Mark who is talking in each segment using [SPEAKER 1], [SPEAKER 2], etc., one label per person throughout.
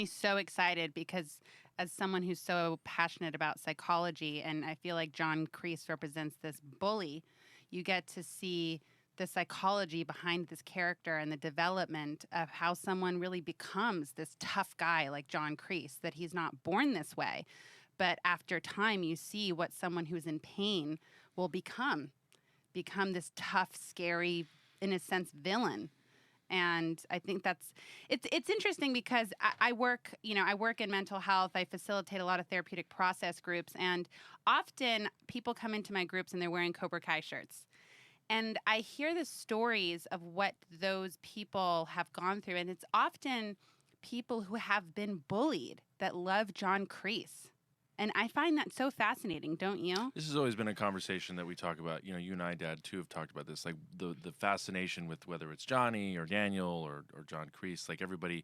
[SPEAKER 1] me so excited because as someone who's so passionate about psychology, and I feel like John Kreese represents this bully, you get to see the psychology behind this character and the development of how someone really becomes this tough guy like John Kreese, that he's not born this way. But after time, you see what someone who's in pain will become this tough, scary, in a sense, villain. And I think it's interesting because I work in mental health. I facilitate a lot of therapeutic process groups, and often people come into my groups and they're wearing Cobra Kai shirts. And I hear the stories of what those people have gone through, and it's often people who have been bullied that love John Kreese. And I find that so fascinating, don't you?
[SPEAKER 2] This has always been a conversation that we talk about. You know, you and I, Dad, too, have talked about this. Like the fascination with whether it's Johnny or Daniel or John Kreese. Like everybody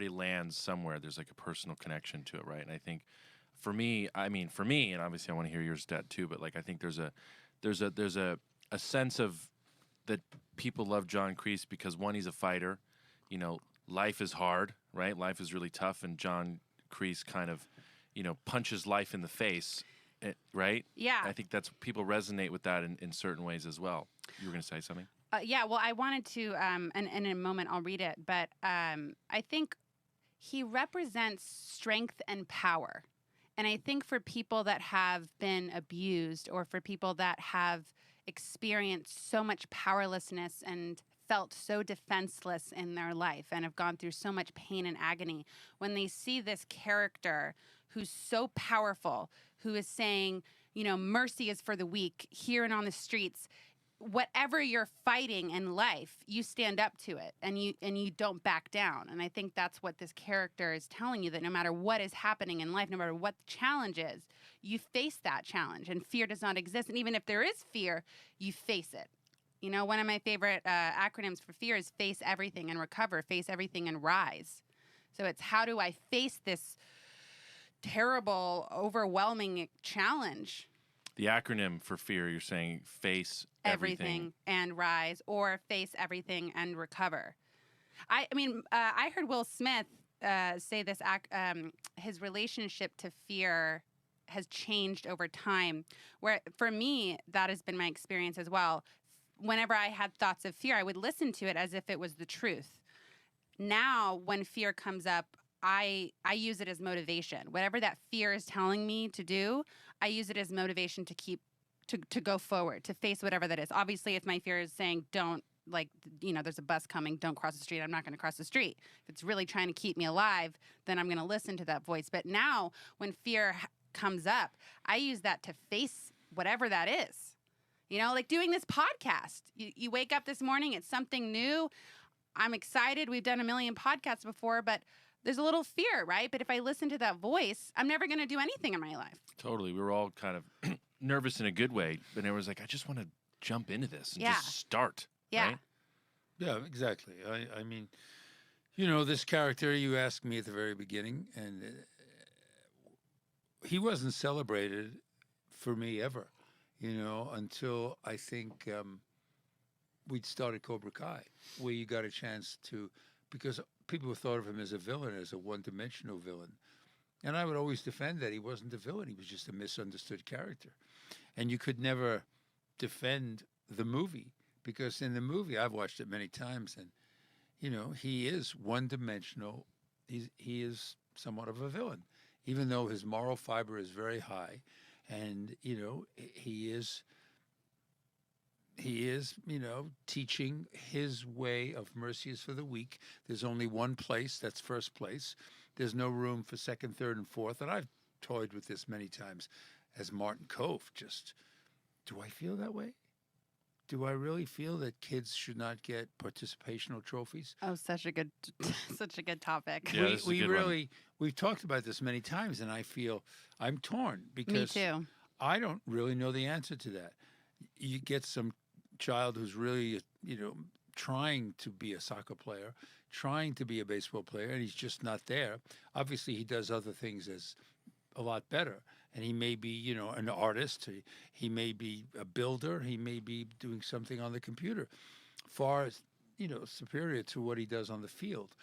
[SPEAKER 2] lands somewhere. There's like a personal connection to it, right? And I think for me, and obviously I want to hear yours, Dad, too. But like I think there's a sense of that people love John Kreese because one, he's a fighter. You know, life is hard, right? Life is really tough, and John Kreese kind of, punches life in the face, right?
[SPEAKER 1] Yeah.
[SPEAKER 2] I think that's people resonate with that in certain ways as well. You were going to say something?
[SPEAKER 1] Yeah, well, I wanted to, and in a moment I'll read it, but I think he represents strength and power. And I think for people that have been abused or for people that have experienced so much powerlessness and felt so defenseless in their life and have gone through so much pain and agony, when they see this character who's so powerful, who is saying, mercy is for the weak here and on the streets, whatever you're fighting in life, you stand up to it and you don't back down. And I think that's what this character is telling you, that no matter what is happening in life, no matter what the challenge is, you face that challenge, and fear does not exist. And even if there is fear, you face it. One of my favorite acronyms for fear is face everything and recover, face everything and rise. So it's how do I face this terrible, overwhelming challenge?
[SPEAKER 2] The acronym for fear, you're saying face everything
[SPEAKER 1] and rise, or face everything and recover. I heard Will Smith say this, his relationship to fear has changed over time, where for me, that has been my experience as well. Whenever I had thoughts of fear, I would listen to it as if it was the truth. Now, when fear comes up, I use it as motivation. Whatever that fear is telling me to do, I use it as motivation to go forward, to face whatever that is. Obviously, if my fear is saying, there's a bus coming, don't cross the street, I'm not going to cross the street. If it's really trying to keep me alive, then I'm going to listen to that voice. But now, when fear comes up, I use that to face whatever that is. Like doing this podcast. You wake up this morning, it's something new. I'm excited. We've done a million podcasts before, but there's a little fear, right? But if I listen to that voice, I'm never going to do anything in my life.
[SPEAKER 2] Totally. We were all kind of nervous in a good way, but it was like, I just want to jump into this and just start.
[SPEAKER 1] Yeah.
[SPEAKER 2] Right?
[SPEAKER 3] Yeah, exactly. I mean, this character you asked me at the very beginning, and he wasn't celebrated for me ever, until I think we'd started Cobra Kai, where you got a chance to, because people thought of him as a villain, as a one-dimensional villain. And I would always defend that he wasn't a villain. He was just a misunderstood character. And you could never defend the movie, because in the movie, I've watched it many times, and, he is one-dimensional. He is somewhat of a villain, even though his moral fiber is very high. And, he is, teaching his way of mercy is for the weak. There's only one place, that's first place. There's no room for second, third, and fourth. And I've toyed with this many times as Martin Kove. Just, do I feel that way? Do I really feel that kids should not get participational trophies?
[SPEAKER 1] Oh, such a good topic.
[SPEAKER 2] Yeah,
[SPEAKER 3] we've talked about this many times, and I feel I'm torn because
[SPEAKER 1] Me too.
[SPEAKER 3] I don't really know the answer to that. You get some child who's really, trying to be a soccer player, trying to be a baseball player, and he's just not there. Obviously, he does other things as a lot better. And he may be, an artist. He may be a builder. He may be doing something on the computer, far, superior to what he does on the field.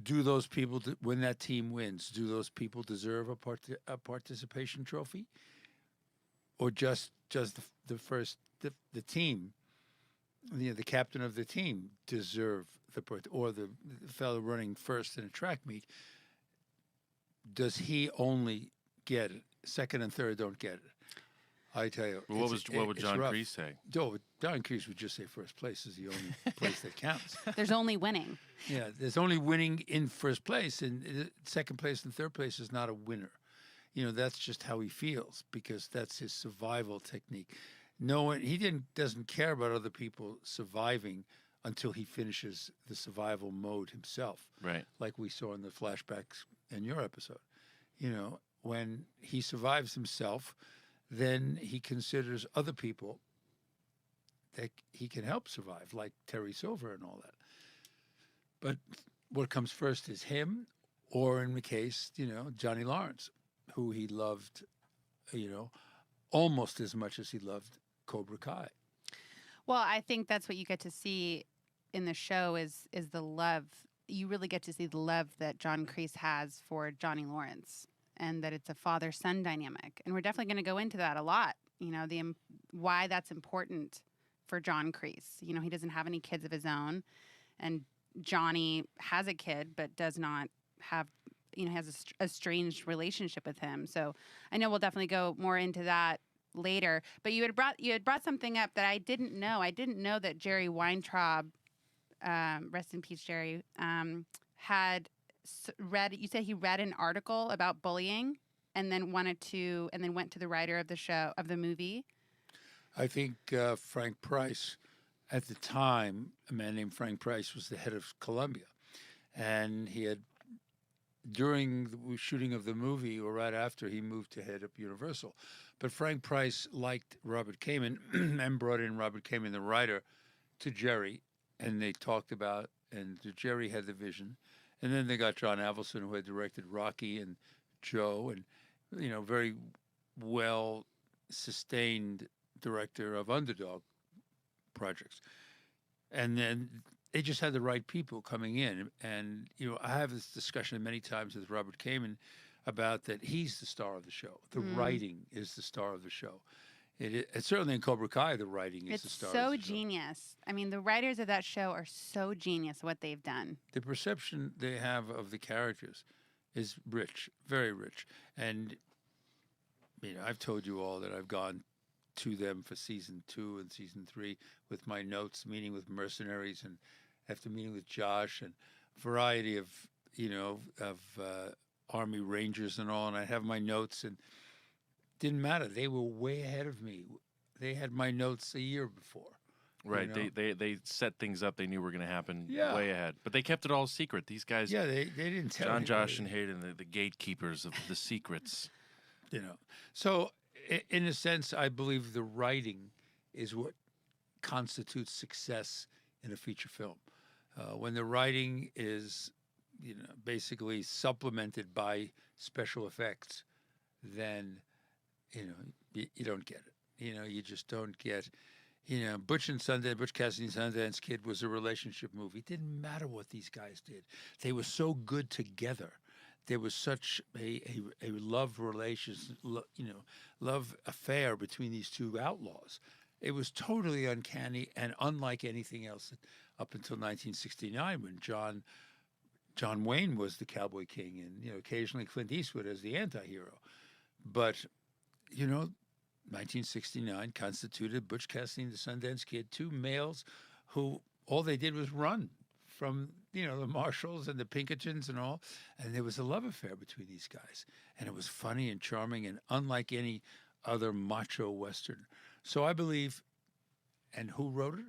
[SPEAKER 3] do those people, when that team wins, do those people deserve a participation trophy? Or just the team, the captain of the team deserve or the fellow running first in a track meet, does he only get it? Second and third don't get it. I tell you.
[SPEAKER 2] Well, what would John Kreese say?
[SPEAKER 3] John Kreese would just say first place is the only place that counts.
[SPEAKER 1] There's only winning.
[SPEAKER 3] Yeah, there's only winning in first place, and second place and third place is not a winner. That's just how he feels, because that's his survival technique. Doesn't care about other people surviving until he finishes the survival mode himself.
[SPEAKER 2] Right.
[SPEAKER 3] Like we saw in the flashbacks in your episode. When he survives himself, then he considers other people that he can help survive, like Terry Silver and all that. But what comes first is him, or in the case, Johnny Lawrence, who he loved, almost as much as he loved Cobra Kai.
[SPEAKER 1] Well, I think that's what you get to see in the show is the love. You really get to see the love that John Kreese has for Johnny Lawrence, and that it's a father-son dynamic. And we're definitely going to go into that a lot, why that's important for John Kreese. He doesn't have any kids of his own, and Johnny has a kid but does not have, has a estranged relationship with him. So I know we'll definitely go more into that later. But you had brought something up that I didn't know. I didn't know that Jerry Weintraub, rest in peace, Jerry, had read. You said he read an article about bullying, and then went to the writer of the movie.
[SPEAKER 3] I think Frank Price, at the time, a man named Frank Price was the head of Columbia, and he had, during the shooting of the movie or right after, he moved to head up Universal. But Frank Price liked Robert Kamen and brought in Robert Kamen, the writer, to Jerry, and they talked about, and Jerry had the vision. And then they got John Avildsen, who had directed Rocky and Joe, and very well sustained director of underdog projects. And then they just had the right people coming in. And I have this discussion many times with Robert Kamen about that he's the star of the show. The writing is the star of the show. It's certainly in Cobra Kai, the writing is the star of the show.
[SPEAKER 1] It's so genius. I mean, the writers of that show are so genius what they've done.
[SPEAKER 3] The perception they have of the characters is rich, very rich. And, I've told you all that I've gone to them for season 2 and season 3 with my notes, meeting with mercenaries, and after meeting with Josh, and a variety of, Army Rangers and all. And I have my notes, and didn't matter. They were way ahead of me. They had my notes a year before.
[SPEAKER 2] Right. They set things up they knew were going to happen way ahead. But they kept it all secret. These guys.
[SPEAKER 3] Yeah, they didn't tell
[SPEAKER 2] John, Josh, and Hayden, the gatekeepers of the secrets.
[SPEAKER 3] So in a sense, I believe the writing is what constitutes success in a feature film. When the writing is, basically supplemented by special effects, then you don't get it. You just don't get. Butch Cassidy and Sundance Kid was a relationship movie. It didn't matter what these guys did; they were so good together. There was such a love love affair between these two outlaws. It was totally uncanny and unlike anything else up until 1969, when John Wayne was the Cowboy King, and occasionally Clint Eastwood as the anti-hero. But 1969 constituted Butch Cassidy and the Sundance Kid, two males who all they did was run from the Marshalls and the Pinkertons and all, and there was a love affair between these guys, and it was funny and charming and unlike any other macho Western. So I believe, and who wrote it?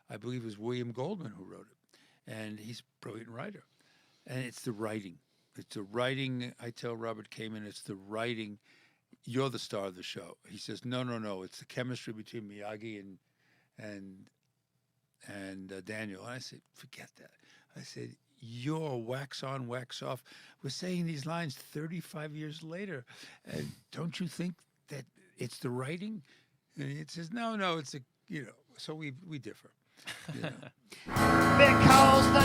[SPEAKER 3] I believe it was William Goldman who wrote it, and he's a brilliant writer. And it's the writing. It's the writing. I tell Robert Kamen, it's the writing. You're the star of the show. He says, no. It's the chemistry between Miyagi and Daniel. And I said, forget that. I said, you're wax on, wax off. We're saying these lines 35 years later. And don't you think that it's the writing? And it says, no, it's so we differ.
[SPEAKER 4] Because the